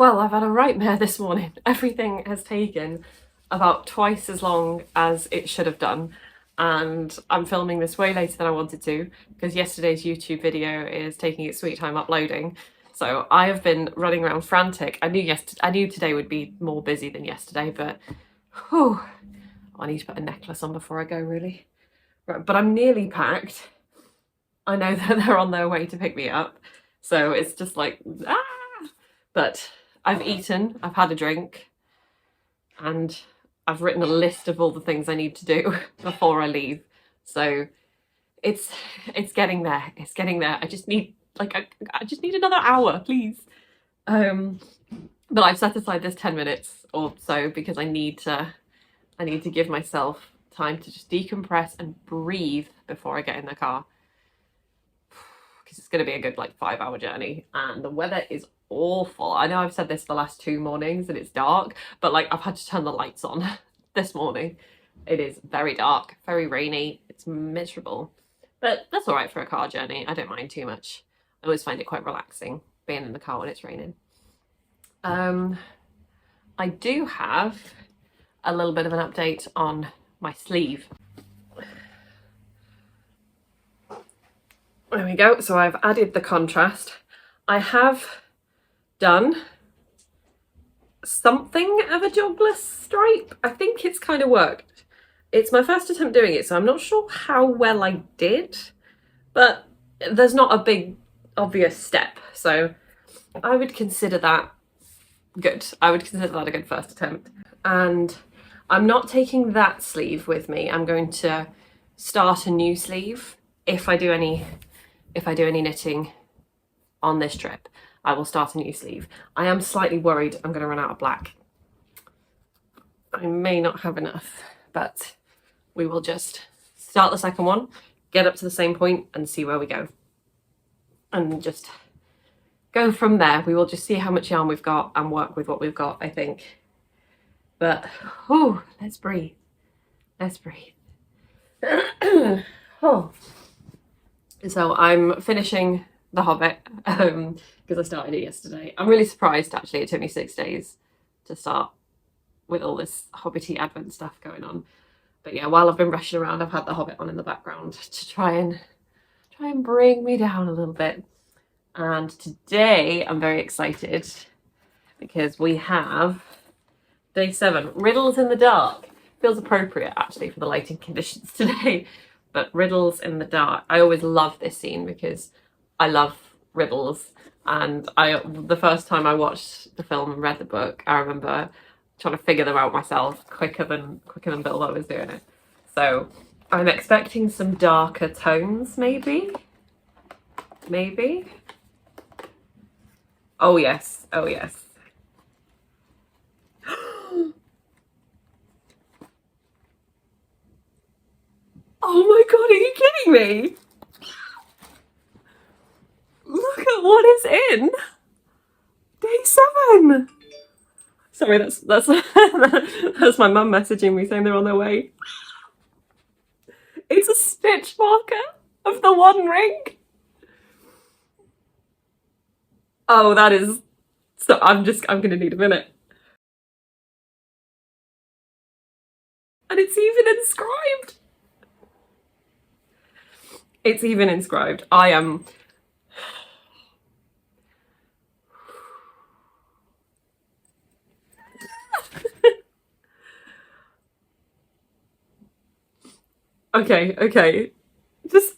Well, I've had a nightmare this morning. Everything has taken about twice as long as it should have done. And I'm filming this way later than I wanted to because yesterday's YouTube video is taking its sweet time uploading. So I have been running around frantic. I knew today would be more busy than yesterday, but whew, I need to put a necklace on before I go, really. Right, but I'm nearly packed. I know that they're on their way to pick me up. So it's just like, ah! But I've eaten, I've had a drink, and I've written a list of all the things I need to do before I leave. So it's getting there. It's getting there. I just need I just need another hour, please. But I've set aside this 10 minutes or so because I need to give myself time to just decompress and breathe before I get in the car. Because it's going to be a good 5-hour journey and the weather is awful. I know I've said this the last 2 mornings and it's dark, but I've had to turn the lights on this morning. It is very dark, very rainy, it's miserable. But that's all right for a car journey. I don't mind too much. I always find it quite relaxing being in the car when it's raining. I do have a little bit of an update on my sleeve. There we go. So I've added the contrast. I have done something of a jogless stripe. I think it's kind of worked. It's my first attempt doing it, so I'm not sure how well I did, but there's not a big obvious step. So I would consider that good. I would consider that a good first attempt. And I'm not taking that sleeve with me. I'm going to start a new sleeve if I do any knitting on this trip. I will start a new sleeve. I am slightly worried I'm going to run out of black. I may not have enough, but we will just start the second one, get up to the same point and see where we go. And just go from there. We will just see how much yarn we've got and work with what we've got, I think. But, oh, let's breathe. Let's breathe. Oh. So I'm finishing The Hobbit because I started it yesterday. I'm really surprised actually it took me 6 days to start with all this Hobbity Advent stuff going on. But yeah, while I've been rushing around, I've had The Hobbit on in the background to try and bring me down a little bit. And today I'm very excited because we have day 7, Riddles in the Dark. Feels appropriate actually for the lighting conditions today. But Riddles in the Dark. I always love this scene because I love riddles. And the first time I watched the film and read the book, I remember trying to figure them out myself quicker than Bilbo was doing it. So I'm expecting some darker tones, maybe. Maybe. Oh yes. Oh yes. Oh my god, are you kidding me? Look at what is in day 7. Sorry, that's that's my mum messaging me saying they're on their way. It's a stitch marker of the One Ring. Oh, that is so. I'm gonna need a minute. And it's even inscribed. It's even inscribed. I am. Okay. Just.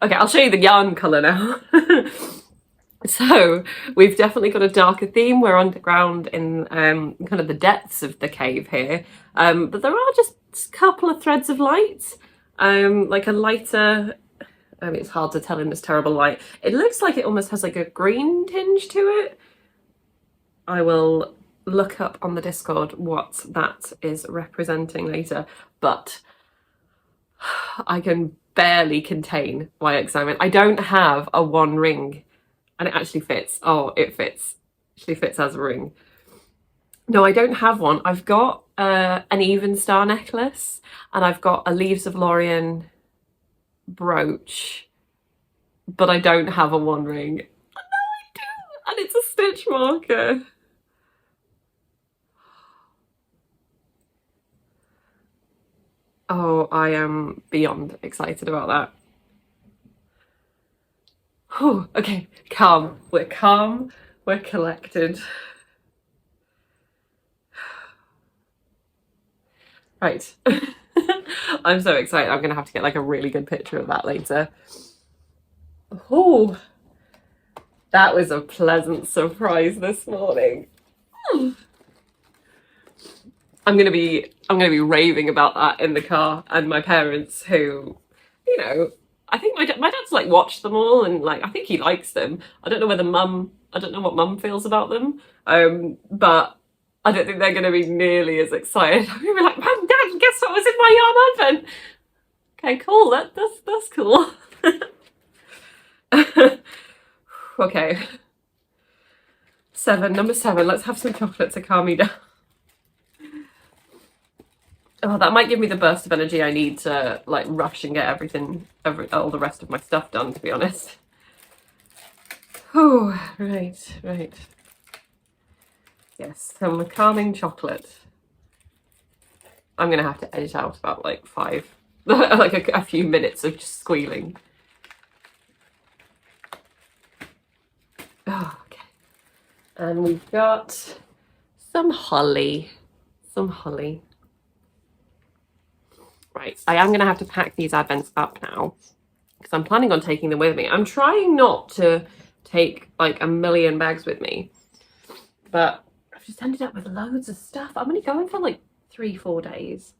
Okay, I'll show you the yarn colour now. So we've definitely got a darker theme. We're underground in kind of the depths of the cave here. But there are just a couple of threads of light. Like a lighter, it's hard to tell in this terrible light. It looks like it almost has like a green tinge to it. I will look up on the Discord what that is representing later, but I can barely contain my excitement. I don't have a One Ring and it actually fits. Oh, it fits. Actually fits as a ring. No, I don't have one. I've got an even star necklace, and I've got a Leaves of Lorien brooch, but I don't have a one ring. Oh, no, I do, and it's a stitch marker. Oh, I am beyond excited about that. Oh, okay, calm. We're calm. We're collected. Right. I'm so excited. I'm gonna have to get like a really good picture of that later. Oh, that was a pleasant surprise this morning. I'm gonna be raving about that in the car, and my parents, who, you know, I think my dad's like watched them all, and like I think he likes them. I don't know what mum feels about them, but I don't think they're gonna be nearly as excited. I'm gonna be like, Mum, Dad, guess what was in my yarn oven? Okay, cool. That's cool. Okay. Number 7. Let's have some chocolate to calm me down. Oh, that might give me the burst of energy I need to like rush and get all the rest of my stuff done, to be honest. Oh, right. Yes, some calming chocolate. I'm gonna have to edit out about like 5, like a few minutes of just squealing. Oh, okay. And we've got some holly. Right, I am going to have to pack these advents up now because I'm planning on taking them with me. I'm trying not to take like a million bags with me, but I've just ended up with loads of stuff. I'm only going for like 3-4 days,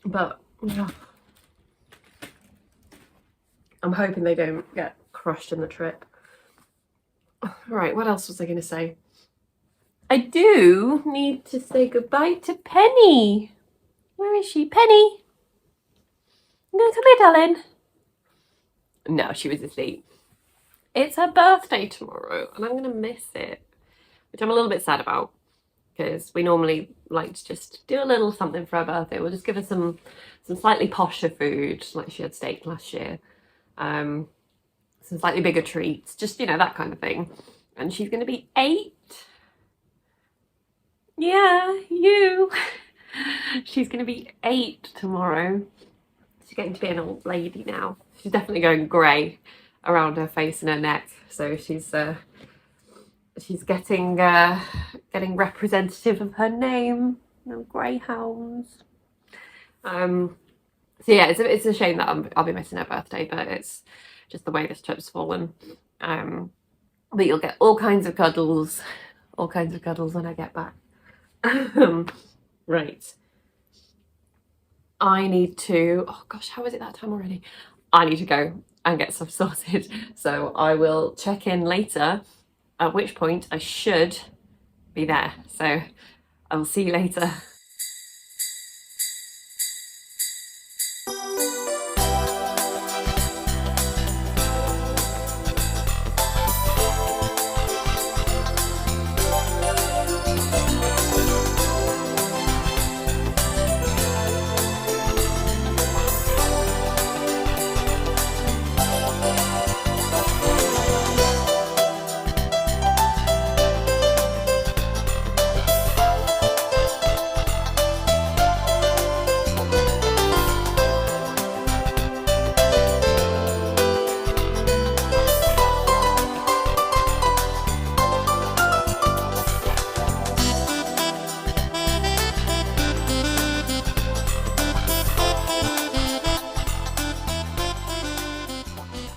but yeah, I'm hoping they don't get crushed in the trip. Right, what else was I going to say? I do need to say goodbye to Penny. Where is she? Penny? You gonna come here, darling? No, she was asleep. It's her birthday tomorrow, and I'm gonna miss it, which I'm a little bit sad about, because we normally like to just do a little something for her birthday. We'll just give her some slightly posher food, like she had steak last year, some slightly bigger treats, just, you know, that kind of thing. And she's gonna be 8. Yeah, you. She's going to be 8 tomorrow. She's getting to be an old lady now. She's definitely going grey around her face and her neck. So she's getting representative of her name. No greyhounds. So yeah, it's a shame that I'll be missing her birthday, but it's just the way this trip's fallen. But you'll get all kinds of cuddles when I get back. Right. I need to, oh gosh, how is it that time already? I need to go and get stuff sorted. So I will check in later, at which point I should be there. So I will see you later.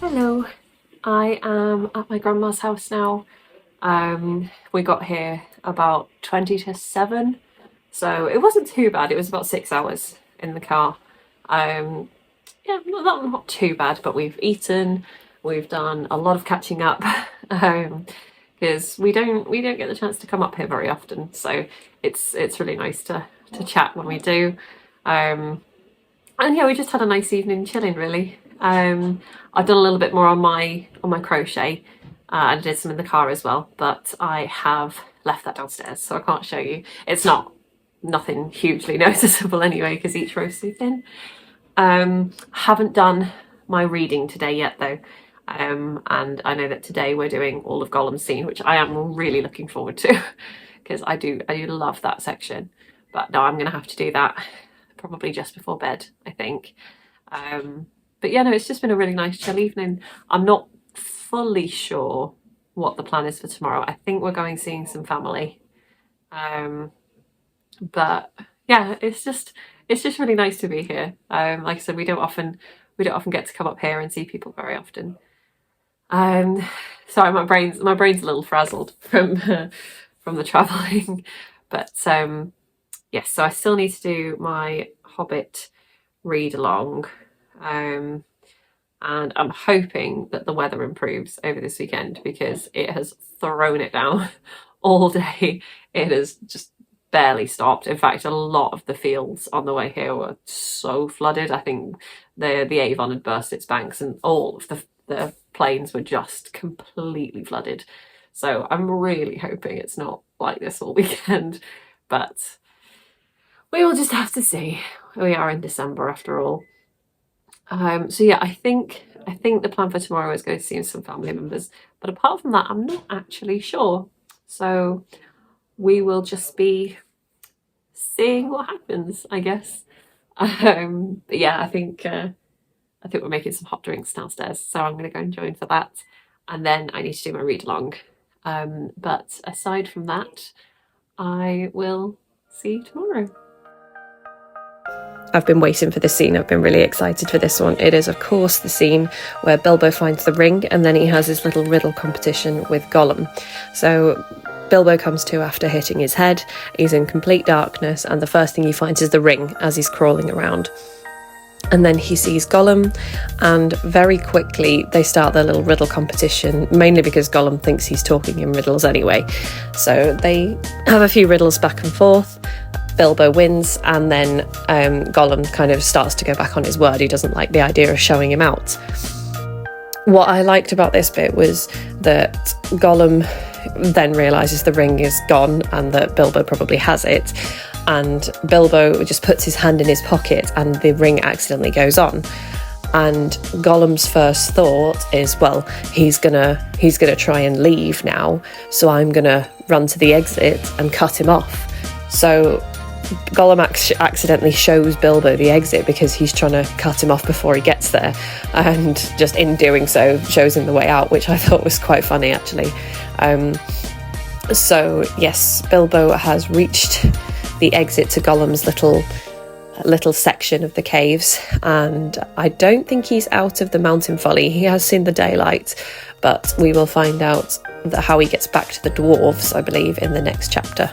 Hello, I am at my grandma's house now. We got here about 20 to 7, so it wasn't too bad. It was about 6 hours in the car. Yeah, not too bad, but we've eaten, we've done a lot of catching up, because we don't get the chance to come up here very often, so it's really nice to chat when we do. And yeah, we just had a nice evening chilling, really. I've done a little bit more on my crochet, and I did some in the car as well, but I have left that downstairs, so I can't show you. It's nothing hugely noticeable anyway, because each row's so thin. Haven't done my reading today yet though, and I know that today we're doing all of Gollum's scene, which I am really looking forward to, because I do love that section. But no, I'm gonna have to do that probably just before bed, I think. But yeah, no, it's just been a really nice chill evening. I'm not fully sure what the plan is for tomorrow. I think we're going seeing some family. But yeah, it's just really nice to be here. Like I said, we don't often get to come up here and see people very often. Sorry, my brain's a little frazzled from the travelling. But yes, so I still need to do my Hobbit read along. And I'm hoping that the weather improves over this weekend, because it has thrown it down all day. It has just barely stopped. In fact, a lot of the fields on the way here were so flooded. I think the Avon had burst its banks, and all of the plains were just completely flooded. So I'm really hoping it's not like this all weekend, but we will just have to see. We are in December after all. So yeah, I think the plan for tomorrow is going to see some family members, but apart from that, I'm not actually sure. So we will just be seeing what happens, I guess. But yeah, I think we're making some hot drinks downstairs, so I'm going to go and join for that, and then I need to do my read along. But aside from that, I will see you tomorrow. I've been waiting for this scene. I've been really excited for this one. It is, of course, the scene where Bilbo finds the ring, and then he has his little riddle competition with Gollum. So Bilbo comes to after hitting his head. He's in complete darkness, and the first thing he finds is the ring as he's crawling around. And then he sees Gollum, and very quickly they start their little riddle competition, mainly because Gollum thinks he's talking in riddles anyway. So they have a few riddles back and forth. Bilbo wins, and then Gollum kind of starts to go back on his word. He doesn't like the idea of showing him out. What I liked about this bit was that Gollum then realises the ring is gone and that Bilbo probably has it, and Bilbo just puts his hand in his pocket and the ring accidentally goes on. And Gollum's first thought is, well, he's gonna try and leave now, so I'm gonna run to the exit and cut him off. So Gollum accidentally shows Bilbo the exit because he's trying to cut him off before he gets there, and just in doing so shows him the way out, which I thought was quite funny actually. So yes, Bilbo has reached the exit to Gollum's little section of the caves, and I don't think he's out of the mountain folly. He has seen the daylight, but we will find out how he gets back to the dwarves, I believe, in the next chapter.